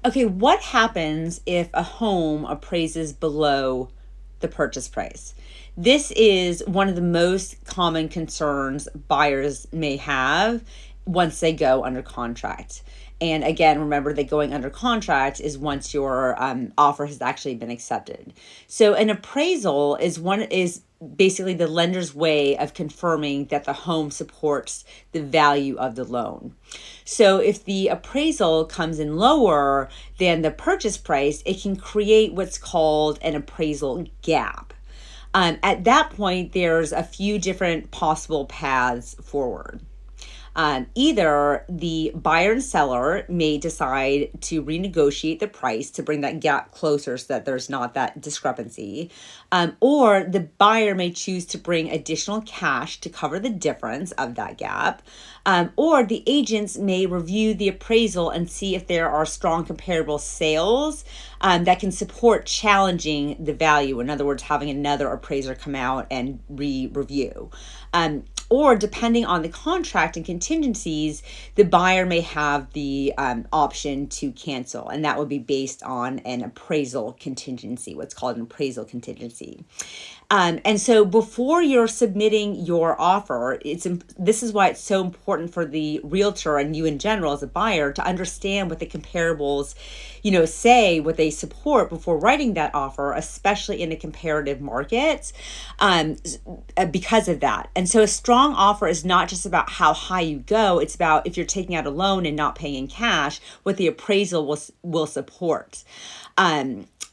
Okay, what happens if a home appraises below the purchase price? This is one of the most common concerns buyers may have once they go under contract. And again, remember that going under contract is once your offer has actually been accepted. So an appraisal is basically the lender's way of confirming that the home supports the value of the loan. So if the appraisal comes in lower than the purchase price, it can create what's called an appraisal gap. At that point, there's a few different possible paths forward. Either the buyer and seller may decide to renegotiate the price to bring that gap closer so that there's not that discrepancy, or the buyer may choose to bring additional cash to cover the difference of that gap, or the agents may review the appraisal and see if there are strong comparable sales that can support challenging the value. In other words, having another appraiser come out and review. Or depending on the contract and contingencies, the buyer may have the option to cancel, and that would be based on an appraisal contingency, what's called an appraisal contingency. And so before you're submitting your offer, this is why it's so important for the realtor and you in general as a buyer to understand what the comparables, say, what they support before writing that offer, especially in a comparative market, because of that. And so a strong offer is not just about how high you go. It's about if you're taking out a loan and not paying in cash, what the appraisal will support.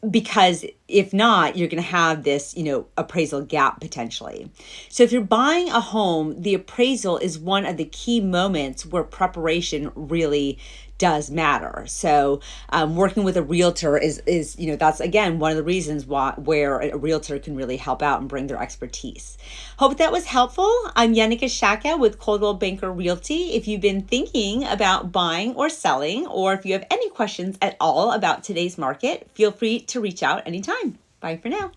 Because if not, you're going to have this, appraisal gap potentially. So if you're buying a home, the appraisal is one of the key moments where preparation really does matter. So working with a realtor is that's again one of the reasons where a realtor can really help out and bring their expertise. Hope that was helpful. I'm Yannicka Shaka with Coldwell Banker Realty. If you've been thinking about buying or selling, or if you have any questions at all about today's market, feel free to reach out anytime. Bye for now.